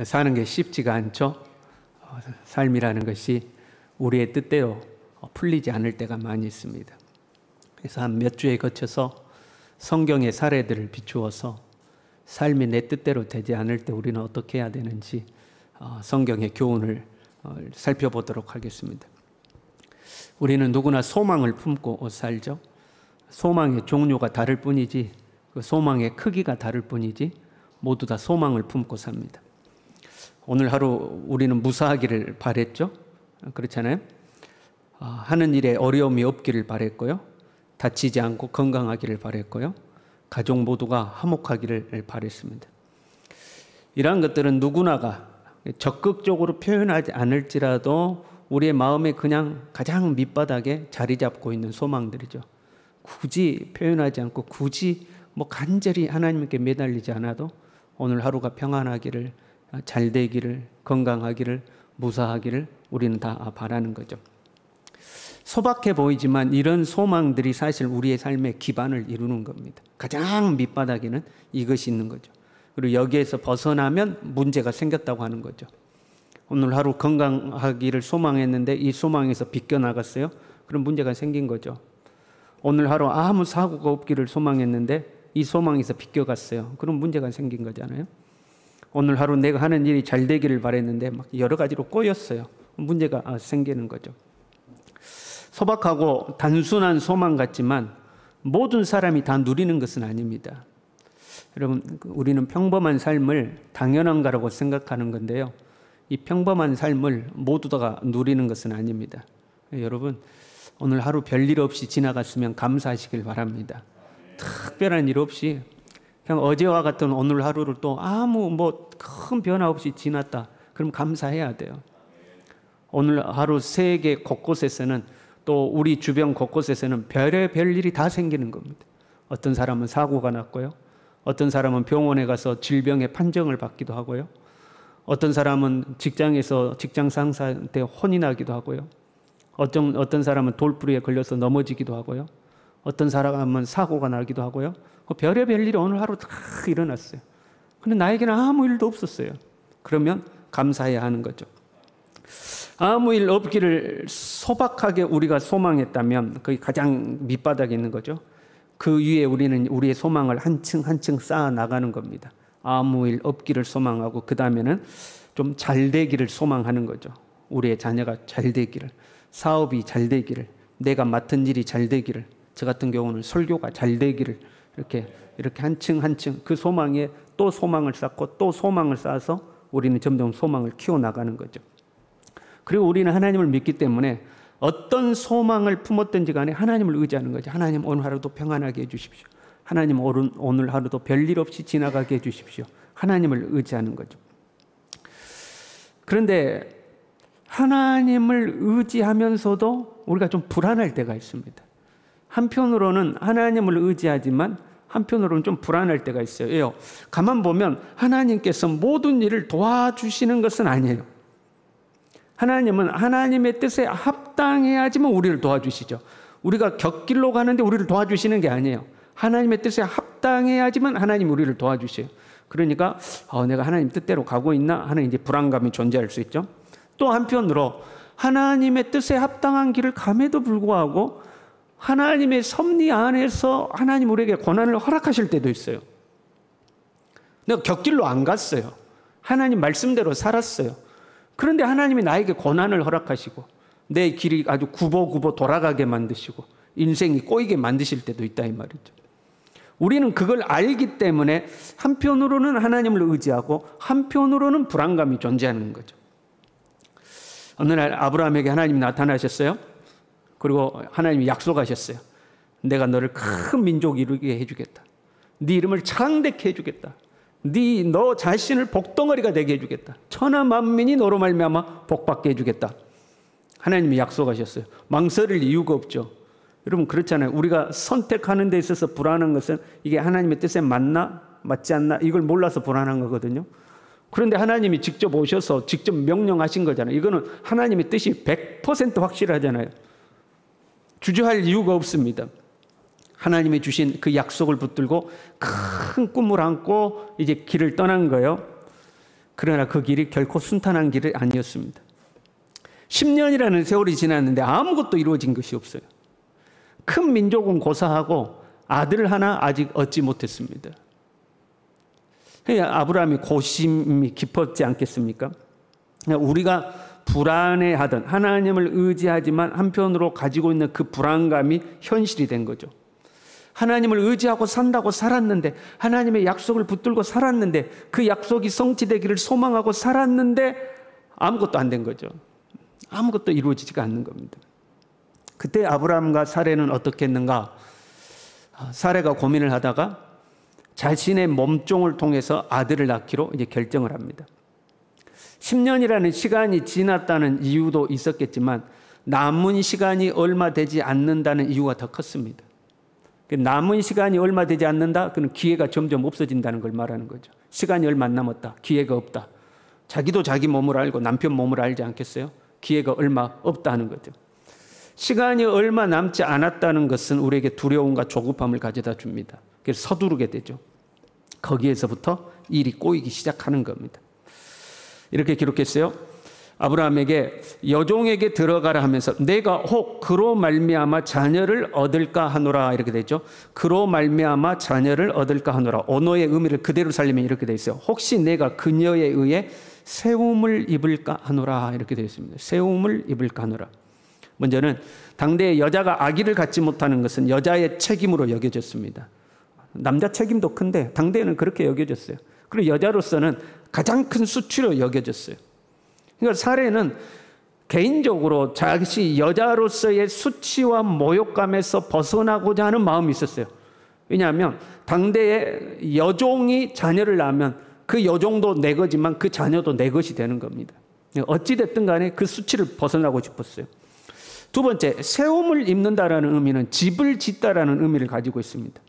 사는 게 쉽지가 않죠. 삶이라는 것이 우리의 뜻대로 풀리지 않을 때가 많이 있습니다. 그래서 한 몇 주에 거쳐서 성경의 사례들을 비추어서 삶이 내 뜻대로 되지 않을 때 우리는 어떻게 해야 되는지 성경의 교훈을 살펴보도록 하겠습니다. 우리는 누구나 소망을 품고 살죠. 소망의 종류가 다를 뿐이지, 그 소망의 크기가 다를 뿐이지 모두 다 소망을 품고 삽니다. 오늘 하루 우리는 무사하기를 바랬죠. 그렇잖아요. 하는 일에 어려움이 없기를 바랬고요. 다치지 않고 건강하기를 바랬고요. 가족 모두가 화목하기를 바랬습니다. 이러한 것들은 누구나가 적극적으로 표현하지 않을지라도 우리의 마음에 그냥 가장 밑바닥에 자리 잡고 있는 소망들이죠. 굳이 표현하지 않고 굳이 간절히 하나님께 매달리지 않아도 오늘 하루가 평안하기를, 잘 되기를, 건강하기를, 무사하기를 우리는 다 바라는 거죠. 소박해 보이지만 이런 소망들이 사실 우리의 삶의 기반을 이루는 겁니다. 가장 밑바닥에는 이것이 있는 거죠. 그리고 여기에서 벗어나면 문제가 생겼다고 하는 거죠. 오늘 하루 건강하기를 소망했는데 이 소망에서 비껴나갔어요. 그럼 문제가 생긴 거죠. 오늘 하루 아무 사고가 없기를 소망했는데 이 소망에서 비껴갔어요. 그럼 문제가 생긴 거잖아요. 오늘 하루 내가 하는 일이 잘 되기를 바랬는데 막 여러 가지로 꼬였어요. 문제가 생기는 거죠. 소박하고 단순한 소망 같지만 모든 사람이 다 누리는 것은 아닙니다. 여러분, 우리는 평범한 삶을 당연한 거라고 생각하는 건데요. 이 평범한 삶을 모두 다 누리는 것은 아닙니다. 여러분, 오늘 하루 별일 없이 지나갔으면 감사하시길 바랍니다. 특별한 일 없이 그냥 어제와 같은 오늘 하루를 또 아무 큰 변화 없이 지났다. 그럼 감사해야 돼요. 오늘 하루 세계 곳곳에서는 또 우리 주변 곳곳에서는 별의별 일이 다 생기는 겁니다. 어떤 사람은 사고가 났고요. 어떤 사람은 병원에 가서 질병의 판정을 받기도 하고요. 어떤 사람은 직장에서 직장 상사한테 혼이 나기도 하고요. 어떤 사람은 돌부리에 걸려서 넘어지기도 하고요. 어떤 사람은 사고가 나기도 하고요. 별의별 일이 오늘 하루 다 일어났어요. 근데 나에게는 아무 일도 없었어요. 그러면 감사해야 하는 거죠. 아무 일 없기를 소박하게 우리가 소망했다면 그게 가장 밑바닥에 있는 거죠. 그 위에 우리는 우리의 소망을 한층 한층 쌓아 나가는 겁니다. 아무 일 없기를 소망하고 그 다음에는 좀 잘 되기를 소망하는 거죠. 우리의 자녀가 잘 되기를, 사업이 잘 되기를, 내가 맡은 일이 잘 되기를, 저 같은 경우는 설교가 잘 되기를 이렇게 한층 한층 그 소망에 또 소망을 쌓고 또 소망을 쌓아서 우리는 점점 소망을 키워나가는 거죠. 그리고 우리는 하나님을 믿기 때문에 어떤 소망을 품었든지 간에 하나님을 의지하는 거죠. 하나님 오늘 하루도 평안하게 해주십시오. 하나님 오늘 하루도 별일 없이 지나가게 해주십시오. 하나님을 의지하는 거죠. 그런데 하나님을 의지하면서도 우리가 좀 불안할 때가 있습니다. 한편으로는 하나님을 의지하지만 한편으로는 좀 불안할 때가 있어요. 왜요? 가만 보면 하나님께서 모든 일을 도와주시는 것은 아니에요. 하나님은 하나님의 뜻에 합당해야지만 우리를 도와주시죠. 우리가 곁길로 가는데 우리를 도와주시는 게 아니에요. 하나님의 뜻에 합당해야지만 하나님 우리를 도와주세요. 그러니까 내가 하나님 뜻대로 가고 있나 하는 이제 불안감이 존재할 수 있죠. 또 한편으로 하나님의 뜻에 합당한 길을 감에도 불구하고 하나님의 섭리 안에서 하나님 우리에게 고난을 허락하실 때도 있어요. 내가 곁길로 안 갔어요. 하나님 말씀대로 살았어요. 그런데 하나님이 나에게 고난을 허락하시고 내 길이 아주 구보구보 돌아가게 만드시고 인생이 꼬이게 만드실 때도 있다 이 말이죠. 우리는 그걸 알기 때문에 한편으로는 하나님을 의지하고 한편으로는 불안감이 존재하는 거죠. 어느 날 아브라함에게 하나님이 나타나셨어요. 그리고 하나님이 약속하셨어요. 내가 너를 큰 민족 이루게 해주겠다. 네 이름을 창대케 해주겠다. 너 자신을 복덩어리가 되게 해주겠다. 천하 만민이 너로 말미암아 복받게 해주겠다. 하나님이 약속하셨어요. 망설일 이유가 없죠. 여러분 그렇잖아요. 우리가 선택하는 데 있어서 불안한 것은 이게 하나님의 뜻에 맞나 맞지 않나 이걸 몰라서 불안한 거거든요. 그런데 하나님이 직접 오셔서 직접 명령하신 거잖아요. 이거는 하나님의 뜻이 100% 확실하잖아요. 주저할 이유가 없습니다. 하나님이 주신 그 약속을 붙들고 큰 꿈을 안고 이제 길을 떠난 거예요. 그러나 그 길이 결코 순탄한 길이 아니었습니다. 10년이라는 세월이 지났는데 아무것도 이루어진 것이 없어요. 큰 민족은 고사하고 아들 하나 아직 얻지 못했습니다. 아브라함이 고심이 깊었지 않겠습니까? 우리가 불안해하던, 하나님을 의지하지만 한편으로 가지고 있는 그 불안감이 현실이 된 거죠. 하나님을 의지하고 산다고 살았는데, 하나님의 약속을 붙들고 살았는데, 그 약속이 성취되기를 소망하고 살았는데 아무것도 안 된 거죠. 아무것도 이루어지지가 않는 겁니다. 그때 아브라함과 사레는 어떻게 했는가? 사레가 고민을 하다가 자신의 몸종을 통해서 아들을 낳기로 이제 결정을 합니다. 10년이라는 시간이 지났다는 이유도 있었겠지만 남은 시간이 얼마 되지 않는다는 이유가 더 컸습니다. 남은 시간이 얼마 되지 않는다? 그는 기회가 점점 없어진다는 걸 말하는 거죠. 시간이 얼마 안 남았다. 기회가 없다. 자기도 자기 몸을 알고 남편 몸을 알지 않겠어요? 기회가 얼마 없다는 거죠. 시간이 얼마 남지 않았다는 것은 우리에게 두려움과 조급함을 가져다 줍니다. 그래서 서두르게 되죠. 거기에서부터 일이 꼬이기 시작하는 겁니다. 이렇게 기록했어요. 아브라함에게 여종에게 들어가라 하면서 내가 혹 그로 말미암아 자녀를 얻을까 하노라 이렇게 되죠. 그로 말미암아 자녀를 얻을까 하노라. 언어의 의미를 그대로 살리면 이렇게 돼 있어요. 혹시 내가 그녀에 의해 세움을 입을까 하노라 이렇게 되어 있습니다. 세움을 입을까 하노라. 먼저는 당대의 여자가 아기를 갖지 못하는 것은 여자의 책임으로 여겨졌습니다. 남자 책임도 큰데 당대에는 그렇게 여겨졌어요. 그리고 여자로서는 가장 큰 수치로 여겨졌어요. 그러니까 사례는 개인적으로 자기 여자로서의 수치와 모욕감에서 벗어나고자 하는 마음이 있었어요. 왜냐하면 당대의 여종이 자녀를 낳으면 그 여종도 내 거지만 그 자녀도 내 것이 되는 겁니다. 어찌됐든 간에 그 수치를 벗어나고 싶었어요. 두 번째, 세움을 입는다라는 의미는 집을 짓다라는 의미를 가지고 있습니다.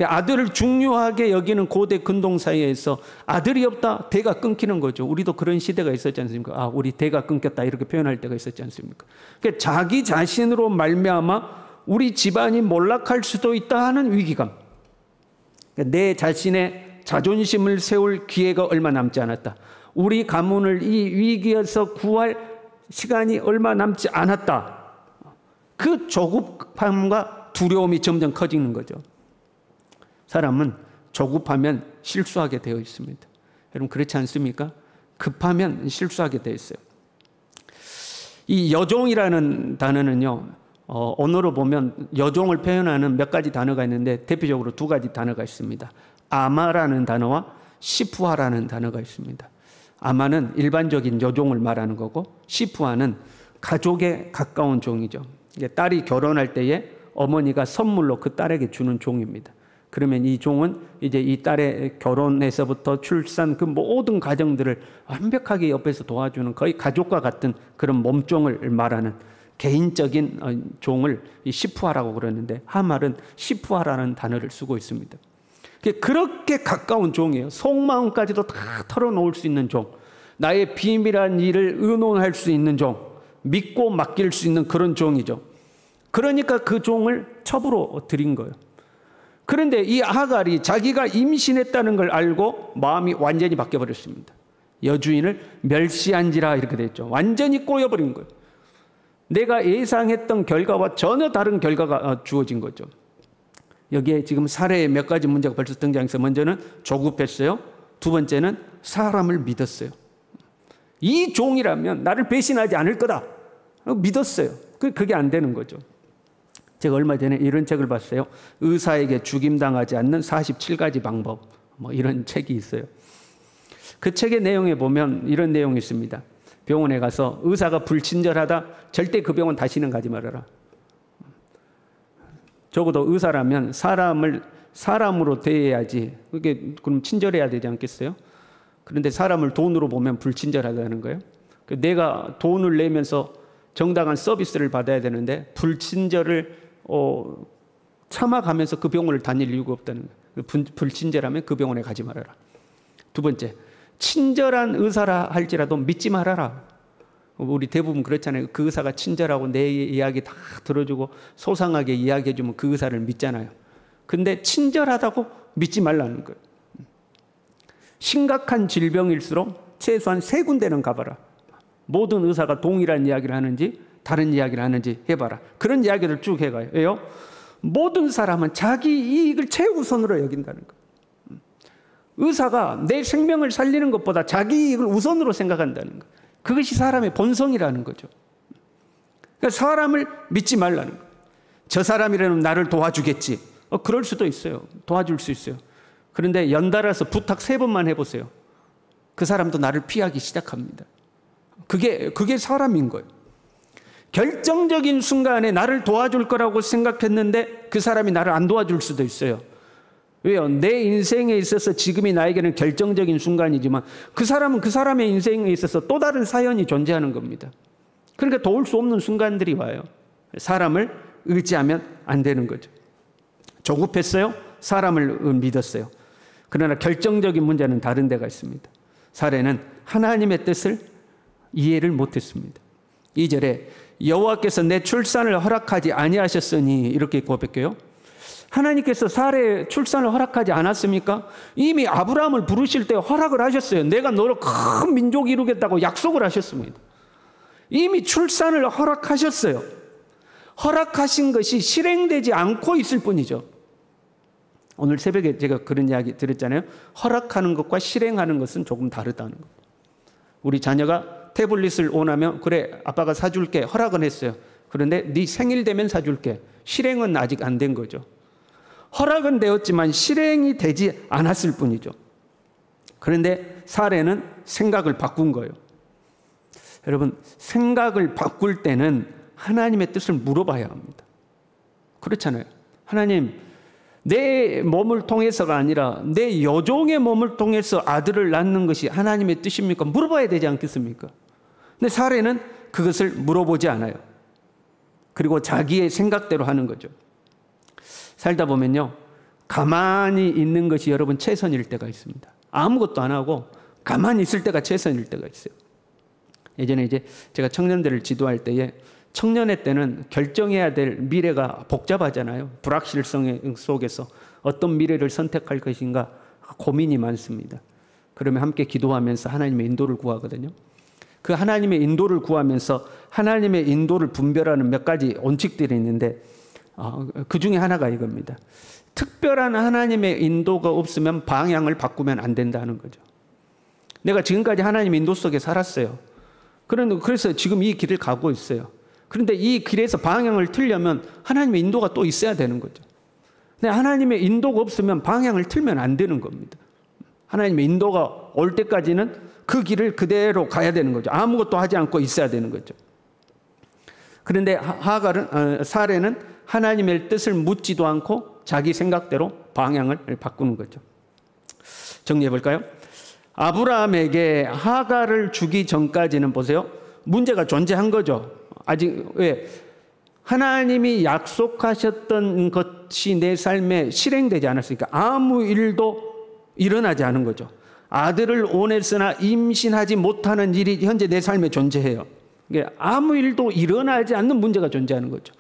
아들을 중요하게 여기는 고대 근동 사회에서 아들이 없다, 대가 끊기는 거죠. 우리도 그런 시대가 있었지 않습니까? 아, 우리 대가 끊겼다 이렇게 표현할 때가 있었지 않습니까? 그러니까 자기 자신으로 말미암아 우리 집안이 몰락할 수도 있다 하는 위기감. 그러니까 내 자신의 자존심을 세울 기회가 얼마 남지 않았다. 우리 가문을 이 위기에서 구할 시간이 얼마 남지 않았다. 그 조급함과 두려움이 점점 커지는 거죠. 사람은 조급하면 실수하게 되어 있습니다. 여러분 그렇지 않습니까? 급하면 실수하게 되어 있어요. 이 여종이라는 단어는요, 언어로 보면 여종을 표현하는 몇 가지 단어가 있는데 대표적으로 두 가지 단어가 있습니다. 아마라는 단어와 시푸아라는 단어가 있습니다. 아마는 일반적인 여종을 말하는 거고 시푸아는 가족에 가까운 종이죠. 딸이 결혼할 때에 어머니가 선물로 그 딸에게 주는 종입니다. 그러면 이 종은 이제 이 딸의 결혼에서부터 출산 그 모든 과정들을 완벽하게 옆에서 도와주는 거의 가족과 같은 그런 몸종을 말하는 개인적인 종을 이 시푸아라고 그러는데 하말은 시푸아라는 단어를 쓰고 있습니다. 그렇게 가까운 종이에요. 속마음까지도 다 털어놓을 수 있는 종, 나의 비밀한 일을 의논할 수 있는 종, 믿고 맡길 수 있는 그런 종이죠. 그러니까 그 종을 첩으로 드린 거예요. 그런데 이 하갈이 자기가 임신했다는 걸 알고 마음이 완전히 바뀌어버렸습니다. 여주인을 멸시한지라 이렇게 됐죠. 완전히 꼬여버린 거예요. 내가 예상했던 결과와 전혀 다른 결과가 주어진 거죠. 여기에 지금 사례의 몇 가지 문제가 벌써 등장해서 먼저는 조급했어요. 두 번째는 사람을 믿었어요. 이 종이라면 나를 배신하지 않을 거다. 믿었어요. 그게 안 되는 거죠. 제가 얼마 전에 이런 책을 봤어요. 의사에게 죽임당하지 않는 47가지 방법. 뭐 이런 책이 있어요. 그 책의 내용에 보면 이런 내용이 있습니다. 병원에 가서 의사가 불친절하다. 절대 그 병원 다시는 가지 말아라. 적어도 의사라면 사람을 사람으로 대해야지. 그게 그럼 친절해야 되지 않겠어요? 그런데 사람을 돈으로 보면 불친절하다는 거예요. 내가 돈을 내면서 정당한 서비스를 받아야 되는데 불친절을 참아가면서 그 병원을 다닐 이유가 없다는 거예요. 불친절하면 그 병원에 가지 말아라. 두 번째, 친절한 의사라 할지라도 믿지 말아라. 우리 대부분 그렇잖아요. 그 의사가 친절하고 내 이야기 다 들어주고 소상하게 이야기해주면 그 의사를 믿잖아요. 근데 친절하다고 믿지 말라는 거예요. 심각한 질병일수록 최소한 3군데는 가봐라. 모든 의사가 동일한 이야기를 하는지 다른 이야기를 하는지 해봐라. 그런 이야기를 쭉 해가요. 왜요? 모든 사람은 자기 이익을 최우선으로 여긴다는 거예요. 의사가 내 생명을 살리는 것보다 자기 이익을 우선으로 생각한다는 거예요. 그것이 사람의 본성이라는 거죠. 그러니까 사람을 믿지 말라는 거예요. 저 사람이라면 나를 도와주겠지. 그럴 수도 있어요. 도와줄 수 있어요. 그런데 연달아서 부탁 3번만 해보세요. 그 사람도 나를 피하기 시작합니다. 그게 사람인 거예요. 결정적인 순간에 나를 도와줄 거라고 생각했는데 그 사람이 나를 안 도와줄 수도 있어요. 왜요? 내 인생에 있어서 지금이 나에게는 결정적인 순간이지만 그 사람은 그 사람의 인생에 있어서 또 다른 사연이 존재하는 겁니다. 그러니까 도울 수 없는 순간들이 와요. 사람을 의지하면 안 되는 거죠. 조급했어요? 사람을 믿었어요. 그러나 결정적인 문제는 다른 데가 있습니다. 사례는 하나님의 뜻을 이해를 못했습니다. 2절에 여호와께서 내 출산을 허락하지 아니하셨으니 이렇게 고백해요. 하나님께서 사례의 출산을 허락하지 않았습니까? 이미 아브라함을 부르실 때 허락을 하셨어요. 내가 너를 큰 민족이 이루겠다고 약속을 하셨습니다. 이미 출산을 허락하셨어요. 허락하신 것이 실행되지 않고 있을 뿐이죠. 오늘 새벽에 제가 그런 이야기 드렸잖아요. 허락하는 것과 실행하는 것은 조금 다르다는 것. 우리 자녀가 태블릿을 원하면 그래 아빠가 사줄게 허락은 했어요. 그런데 네 생일 되면 사줄게. 실행은 아직 안 된 거죠. 허락은 되었지만 실행이 되지 않았을 뿐이죠. 그런데 사례는 생각을 바꾼 거예요. 여러분 생각을 바꿀 때는 하나님의 뜻을 물어봐야 합니다. 그렇잖아요. 하나님 내 몸을 통해서가 아니라 내 여종의 몸을 통해서 아들을 낳는 것이 하나님의 뜻입니까? 물어봐야 되지 않겠습니까? 근데 사례는 그것을 물어보지 않아요. 그리고 자기의 생각대로 하는 거죠. 살다 보면요 가만히 있는 것이 여러분 최선일 때가 있습니다. 아무것도 안 하고 가만히 있을 때가 최선일 때가 있어요. 예전에 이제 제가 청년들을 지도할 때에 청년의 때는 결정해야 될 미래가 복잡하잖아요. 불확실성 속에서 어떤 미래를 선택할 것인가 고민이 많습니다. 그러면 함께 기도하면서 하나님의 인도를 구하거든요. 그 하나님의 인도를 구하면서 하나님의 인도를 분별하는 몇 가지 원칙들이 있는데 그 중에 하나가 이겁니다. 특별한 하나님의 인도가 없으면 방향을 바꾸면 안 된다는 거죠. 내가 지금까지 하나님의 인도 속에 살았어요. 그래서 지금 이 길을 가고 있어요. 그런데 이 길에서 방향을 틀려면 하나님의 인도가 또 있어야 되는 거죠. 근데 하나님의 인도가 없으면 방향을 틀면 안 되는 겁니다. 하나님의 인도가 올 때까지는 그 길을 그대로 가야 되는 거죠. 아무것도 하지 않고 있어야 되는 거죠. 그런데 사례는 하나님의 뜻을 묻지도 않고 자기 생각대로 방향을 바꾸는 거죠. 정리해 볼까요? 아브라함에게 하갈을 주기 전까지는 보세요. 문제가 존재한 거죠. 아직 왜? 하나님이 약속하셨던 것이 내 삶에 실행되지 않았으니까 아무 일도 일어나지 않은 거죠. 아들을 원했으나 임신하지 못하는 일이 현재 내 삶에 존재해요. 아무 일도 일어나지 않는 문제가 존재하는 거죠.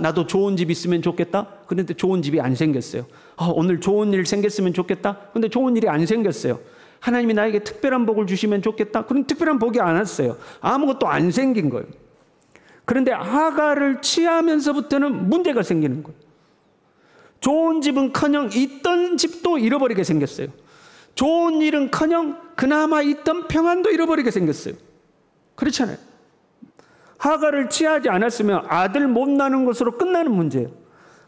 나도 좋은 집 있으면 좋겠다. 그런데 좋은 집이 안 생겼어요. 오늘 좋은 일 생겼으면 좋겠다. 그런데 좋은 일이 안 생겼어요. 하나님이 나에게 특별한 복을 주시면 좋겠다. 그런 특별한 복이 안 왔어요. 아무것도 안 생긴 거예요. 그런데 하갈을 취하면서부터는 문제가 생기는 거예요. 좋은 집은커녕 있던 집도 잃어버리게 생겼어요. 좋은 일은커녕 그나마 있던 평안도 잃어버리게 생겼어요. 그렇잖아요. 하갈을 취하지 않았으면 아들 못 낳는 것으로 끝나는 문제예요.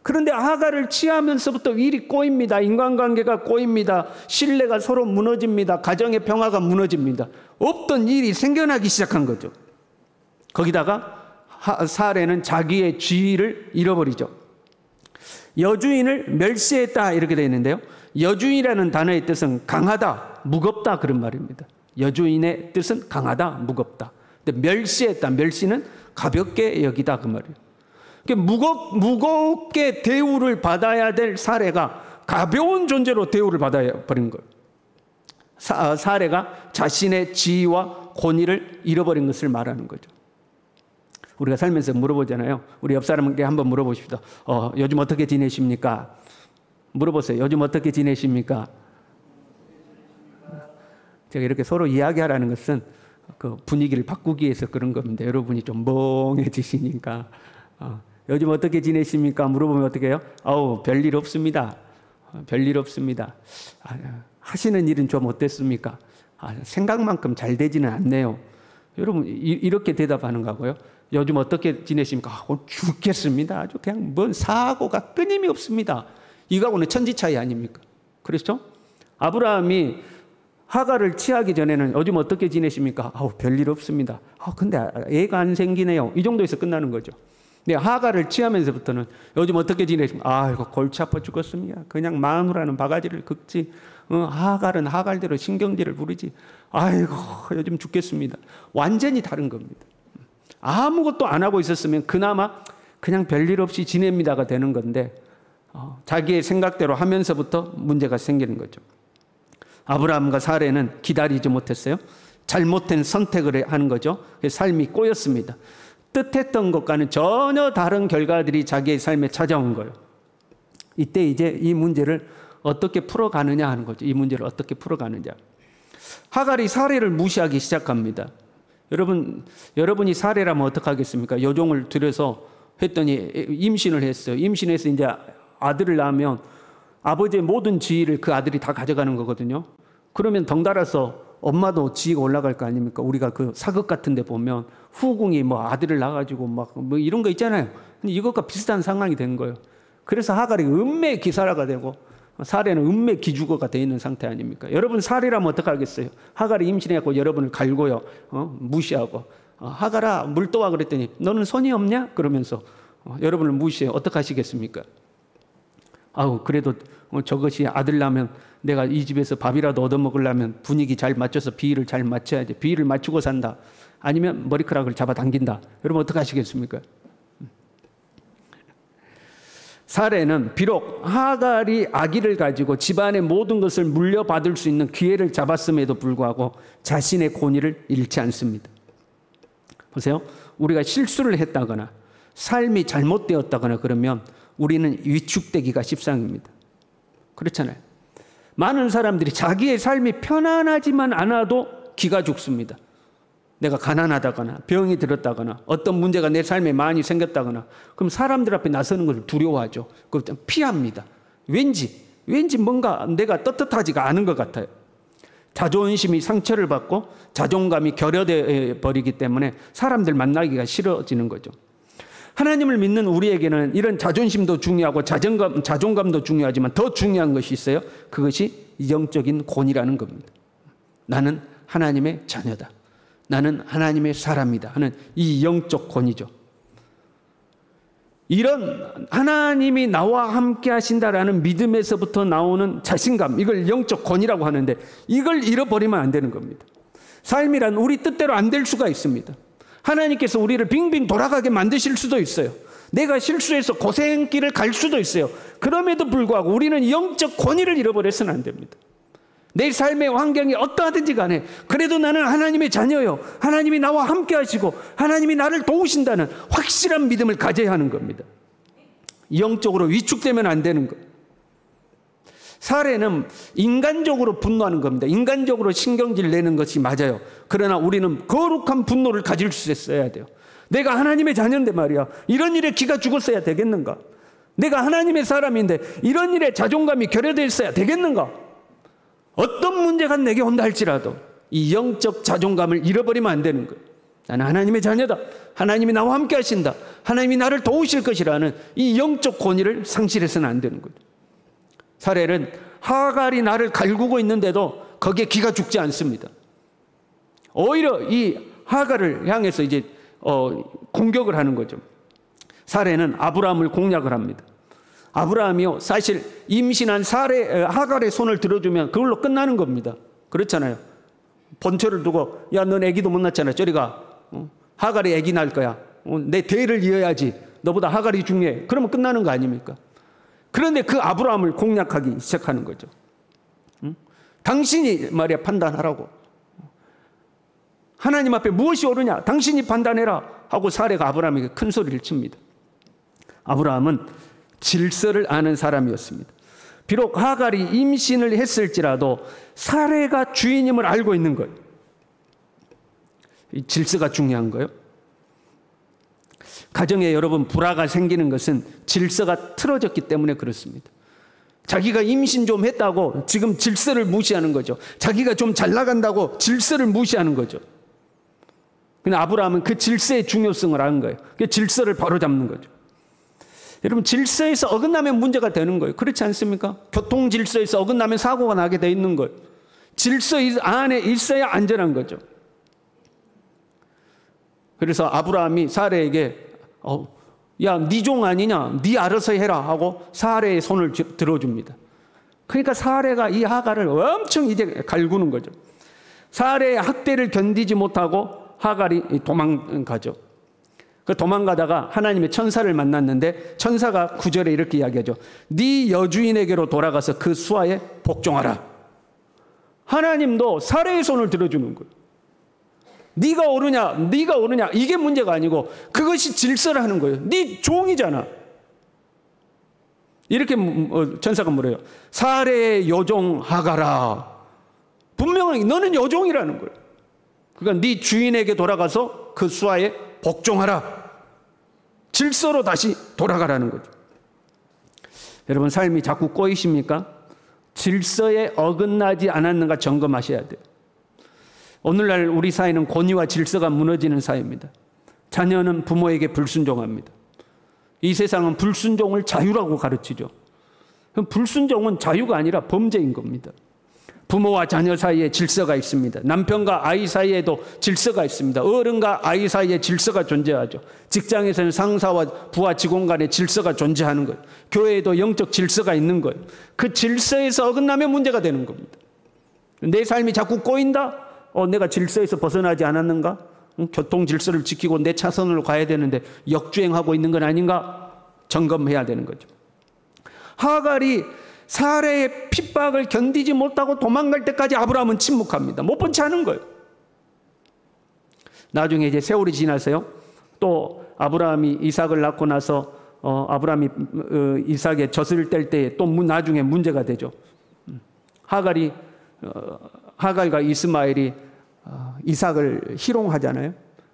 그런데 하갈을 취하면서부터 일이 꼬입니다. 인간관계가 꼬입니다. 신뢰가 서로 무너집니다. 가정의 평화가 무너집니다. 없던 일이 생겨나기 시작한 거죠. 거기다가 사례는 자기의 지위를 잃어버리죠. 여주인을 멸시했다 이렇게 되어 있는데요. 여주인이라는 단어의 뜻은 강하다, 무겁다 그런 말입니다. 여주인의 뜻은 강하다, 무겁다. 근데 멸시했다, 멸시는 가볍게 여기다 그 말이에요. 무겁게 대우를 받아야 될 사례가 가벼운 존재로 대우를 받아야 버린 거예요. 사례가 자신의 지위와 권위를 잃어버린 것을 말하는 거죠. 우리가 살면서 물어보잖아요. 우리 옆 사람에게 한번 물어보십시오. 요즘 어떻게 지내십니까? 물어보세요. 요즘 어떻게 지내십니까? 제가 이렇게 서로 이야기하라는 것은 그 분위기를 바꾸기 위해서 그런 겁니다. 여러분이 좀 멍해지시니까. 요즘 어떻게 지내십니까? 물어보면 어떻게 해요? 별일 없습니다. 별일 없습니다. 하시는 일은 좀 어땠습니까? 생각만큼 잘 되지는 않네요. 여러분 이렇게 대답하는 거고요. 요즘 어떻게 지내십니까? 죽겠습니다. 아주 그냥 뭔 사고가 끊임이 없습니다. 이거하고는 천지 차이 아닙니까? 그렇죠? 아브라함이 하갈을 취하기 전에는 요즘 어떻게 지내십니까? 별일 없습니다. 근데 애가 안 생기네요. 이 정도에서 끝나는 거죠. 근데 하갈을 취하면서부터는 요즘 어떻게 지내십니까? 이거 골치 아파 죽었습니다. 그냥 마누라는 바가지를 긁지. 하갈은 하갈대로 신경질을 부리지. 아이고 요즘 죽겠습니다. 완전히 다른 겁니다. 아무것도 안 하고 있었으면 그나마 그냥 별일 없이 지냅니다가 되는 건데 자기의 생각대로 하면서부터 문제가 생기는 거죠. 아브라함과 사레는 기다리지 못했어요. 잘못된 선택을 하는 거죠. 삶이 꼬였습니다. 뜻했던 것과는 전혀 다른 결과들이 자기의 삶에 찾아온 거예요. 이때 이제 이 문제를 어떻게 풀어가느냐 하는 거죠. 이 문제를 어떻게 풀어가느냐. 하갈이 사레를 무시하기 시작합니다. 여러분이 사레라면 어떡하겠습니까? 여종을 들여서 했더니 임신을 했어요. 임신해서 이제 아들을 낳으면 아버지의 모든 지위를 그 아들이 다 가져가는 거거든요. 그러면 덩달아서 엄마도 지위가 올라갈 거 아닙니까? 우리가 그 사극 같은 데 보면 후궁이 아들을 낳아가지고 뭐 이런 거 있잖아요. 근데 이것과 비슷한 상황이 된 거예요. 그래서 하갈이 은매 기사라가 되고 사레는 은매 기주거가 되어 있는 상태 아닙니까? 여러분 사레라면 어떡하겠어요? 하갈이 임신해갖고 여러분을 갈고요. 무시하고 하갈아 물 떠와 그랬더니 너는 손이 없냐? 그러면서 여러분을 무시해요. 어떡하시겠습니까? 그래도 저것이 아들 낳으면 내가 이 집에서 밥이라도 얻어먹으려면 분위기 잘 맞춰서 비위를 잘 맞춰야지. 비위를 맞추고 산다. 아니면 머리카락을 잡아당긴다. 여러분 어떡하시겠습니까? 사레는 비록 하갈이 아기를 가지고 집안의 모든 것을 물려받을 수 있는 기회를 잡았음에도 불구하고 자신의 권위를 잃지 않습니다. 보세요. 우리가 실수를 했다거나 삶이 잘못되었다거나 그러면 우리는 위축되기가 십상입니다. 그렇잖아요. 많은 사람들이 자기의 삶이 편안하지만 않아도 기가 죽습니다. 내가 가난하다거나 병이 들었다거나 어떤 문제가 내 삶에 많이 생겼다거나 그럼 사람들 앞에 나서는 것을 두려워하죠. 그걸 피합니다. 왠지 뭔가 내가 떳떳하지가 않은 것 같아요. 자존심이 상처를 받고 자존감이 결여돼 버리기 때문에 사람들 만나기가 싫어지는 거죠. 하나님을 믿는 우리에게는 이런 자존심도 중요하고 자존감도 중요하지만 더 중요한 것이 있어요. 그것이 영적인 권위라는 겁니다. 나는 하나님의 자녀다. 나는 하나님의 사람이다 하는 이 영적 권위죠. 이런 하나님이 나와 함께 하신다라는 믿음에서부터 나오는 자신감, 이걸 영적 권위라고 하는데 이걸 잃어버리면 안 되는 겁니다. 삶이란 우리 뜻대로 안 될 수가 있습니다. 하나님께서 우리를 빙빙 돌아가게 만드실 수도 있어요. 내가 실수해서 고생길을 갈 수도 있어요. 그럼에도 불구하고 우리는 영적 권위를 잃어버려서는 안 됩니다. 내 삶의 환경이 어떠하든지 간에 그래도 나는 하나님의 자녀요. 하나님이 나와 함께 하시고 하나님이 나를 도우신다는 확실한 믿음을 가져야 하는 겁니다. 영적으로 위축되면 안 되는 것. 사례는 인간적으로 분노하는 겁니다. 인간적으로 신경질 내는 것이 맞아요. 그러나 우리는 거룩한 분노를 가질 수 있어야 돼요. 내가 하나님의 자녀인데 말이야. 이런 일에 기가 죽었어야 되겠는가? 내가 하나님의 사람인데 이런 일에 자존감이 결여되어 있어야 되겠는가? 어떤 문제가 내게 온다 할지라도 이 영적 자존감을 잃어버리면 안 되는 거예요. 나는 하나님의 자녀다. 하나님이 나와 함께 하신다. 하나님이 나를 도우실 것이라는 이 영적 권위를 상실해서는 안 되는 거예요. 사례는 하갈이 나를 갈구고 있는데도 거기에 기가 죽지 않습니다. 오히려 이 하갈을 향해서 이제 공격을 하는 거죠. 사례는 아브라함을 공략을 합니다. 아브라함이요, 사실 임신한 하갈의 손을 들어주면 그걸로 끝나는 겁니다. 그렇잖아요. 본처를 두고 야, 넌 애기도 못 낳잖아. 저리 가. 하갈이 애기 낳을 거야. 내 대를 이어야지. 너보다 하갈이 중요해. 그러면 끝나는 거 아닙니까? 그런데 그 아브라함을 공략하기 시작하는 거죠. 당신이 말이야 판단하라고. 하나님 앞에 무엇이 옳으냐? 당신이 판단해라 하고 사례가 아브라함에게 큰 소리를 칩니다. 아브라함은 질서를 아는 사람이었습니다. 비록 하갈이 임신을 했을지라도 사레가 주인임을 알고 있는 거예요. 이 질서가 중요한 거예요. 가정에 여러분 불화가 생기는 것은 질서가 틀어졌기 때문에 그렇습니다. 자기가 임신 좀 했다고 지금 질서를 무시하는 거죠. 자기가 좀 잘 나간다고 질서를 무시하는 거죠. 근데 아브라함은 그 질서의 중요성을 아는 거예요. 그 질서를 바로잡는 거죠. 여러분 질서에서 어긋나면 문제가 되는 거예요. 그렇지 않습니까? 교통 질서에서 어긋나면 사고가 나게 돼 있는 거예요. 질서 안에 있어야 안전한 거죠. 그래서 아브라함이 사레에게 야, 네 종 아니냐? 네 알아서 해라 하고 사레의 손을 들어줍니다. 그러니까 사레가 이 하갈을 엄청 이제 갈구는 거죠. 사레의 학대를 견디지 못하고 하갈이 도망가죠. 그 도망가다가 하나님의 천사를 만났는데 천사가 9절에 이렇게 이야기하죠. 네 여주인에게로 돌아가서 그 수하에 복종하라. 하나님도 사레의 손을 들어주는 거예요. 네가 옳으냐 이게 문제가 아니고 그것이 질서를 하는 거예요. 네 종이잖아. 이렇게 천사가 물어요. 사레의 여종 하갈아. 분명히 너는 여종이라는 거예요. 그러니까 네 주인에게 돌아가서 그 수하에 복종하라. 질서로 다시 돌아가라는 거죠. 여러분 삶이 자꾸 꼬이십니까? 질서에 어긋나지 않았는가 점검하셔야 돼요. 오늘날 우리 사회는 권위와 질서가 무너지는 사회입니다. 자녀는 부모에게 불순종합니다. 이 세상은 불순종을 자유라고 가르치죠. 불순종은 자유가 아니라 범죄인 겁니다. 부모와 자녀 사이에 질서가 있습니다. 남편과 아이 사이에도 질서가 있습니다. 어른과 아이 사이에 질서가 존재하죠. 직장에서는 상사와 부하 직원 간의 질서가 존재하는 거예요. 교회에도 영적 질서가 있는 거예요. 그 질서에서 어긋나면 문제가 되는 겁니다. 내 삶이 자꾸 꼬인다? 내가 질서에서 벗어나지 않았는가? 교통 질서를 지키고 내 차선으로 가야 되는데 역주행하고 있는 건 아닌가? 점검해야 되는 거죠. 하갈이 사레의 핍박을 견디지 못하고 도망갈 때까지 아브라함은 침묵합니다. 못 본 채 하는 거예요. 나중에 이제 세월이 지나서요. 또 아브라함이 이삭을 낳고 나서 아브라함이 이삭의 젖을 뗄 때 또 나중에 문제가 되죠. 하갈과 이스마엘이 이삭을 희롱하잖아요.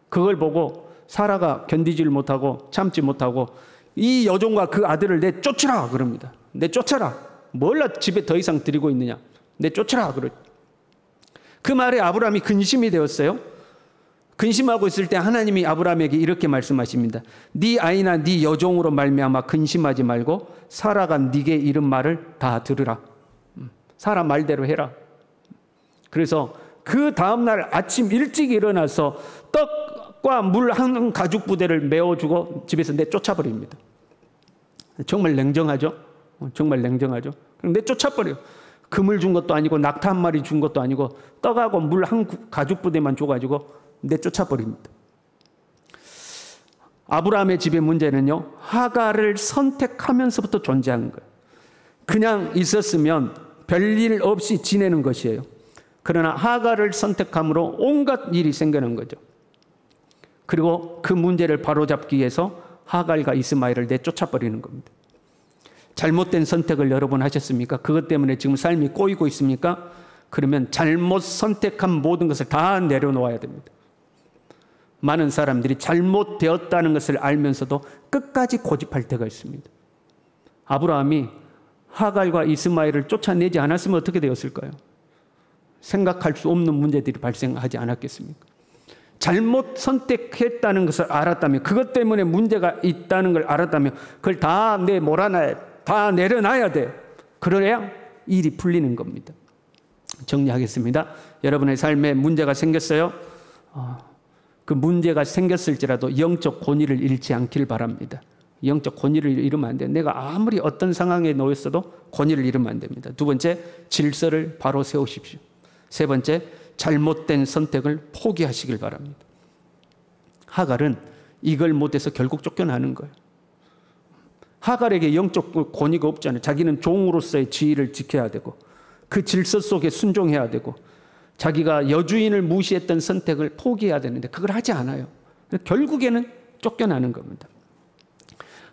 그걸 보고 사라가 견디지를 못하고 참지 못하고 이 여종과 그 아들을 내쫓으라 그럽니다. 내쫓아라. 뭘라 집에 더 이상 들이고 있느냐. 내쫓으라 그러. 그 말에 아브라함이 근심이 되었어요. 근심하고 있을 때 하나님이 아브라함에게 이렇게 말씀하십니다. 네 아이나 네 여종으로 말미암아 근심하지 말고 사라가 네게 이른 말을 다 들으라. 사라 말대로 해라. 그래서 그 다음날 아침 일찍 일어나서 떡과 물 한 가죽 부대를 메워주고 집에서 내쫓아버립니다. 정말 냉정하죠? 정말 냉정하죠? 내쫓아버려요. 금을 준 것도 아니고 낙타 한 마리 준 것도 아니고 떡하고 물 한 가죽 부대만 줘가지고 내쫓아버립니다. 아브라함의 집의 문제는요, 하갈을 선택하면서부터 존재하는 거예요. 그냥 있었으면 별일 없이 지내는 것이에요. 그러나 하갈을 선택함으로 온갖 일이 생겨난 거죠. 그리고 그 문제를 바로잡기 위해서 하갈과 이스마엘을 내쫓아버리는 겁니다. 잘못된 선택을 여러분 하셨습니까? 그것 때문에 지금 삶이 꼬이고 있습니까? 그러면 잘못 선택한 모든 것을 다 내려놓아야 됩니다. 많은 사람들이 잘못되었다는 것을 알면서도 끝까지 고집할 때가 있습니다. 아브라함이 하갈과 이스마엘을 쫓아내지 않았으면 어떻게 되었을까요? 생각할 수 없는 문제들이 발생하지 않았겠습니까? 잘못 선택했다는 것을 알았다면, 그것 때문에 문제가 있다는 걸 알았다면 그걸 다 다 내려놔야 돼. 그래야 일이 풀리는 겁니다. 정리하겠습니다. 여러분의 삶에 문제가 생겼어요. 그 문제가 생겼을지라도 영적 권위를 잃지 않길 바랍니다. 영적 권위를 잃으면 안 돼요. 내가 아무리 어떤 상황에 놓였어도 권위를 잃으면 안 됩니다. 두 번째, 질서를 바로 세우십시오. 세 번째, 잘못된 선택을 포기하시길 바랍니다. 하갈은 이걸 못해서 결국 쫓겨나는 거예요. 하갈에게 영적 권위가 없잖아요. 자기는 종으로서의 지위를 지켜야 되고 그 질서 속에 순종해야 되고 자기가 여주인을 무시했던 선택을 포기해야 되는데 그걸 하지 않아요. 결국에는 쫓겨나는 겁니다.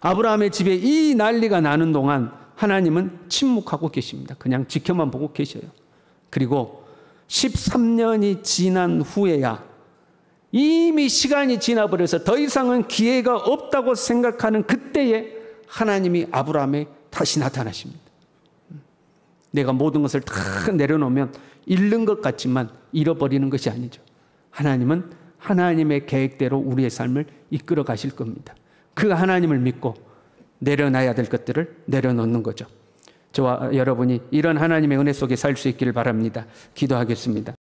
아브라함의 집에 이 난리가 나는 동안 하나님은 침묵하고 계십니다. 그냥 지켜만 보고 계셔요. 그리고 13년이 지난 후에야 이미 시간이 지나버려서 더 이상은 기회가 없다고 생각하는 그때에 하나님이 아브라함에 다시 나타나십니다. 내가 모든 것을 다 내려놓으면 잃는 것 같지만 잃어버리는 것이 아니죠. 하나님은 하나님의 계획대로 우리의 삶을 이끌어 가실 겁니다. 그 하나님을 믿고 내려놔야 될 것들을 내려놓는 거죠. 저와 여러분이 이런 하나님의 은혜 속에 살 수 있기를 바랍니다. 기도하겠습니다.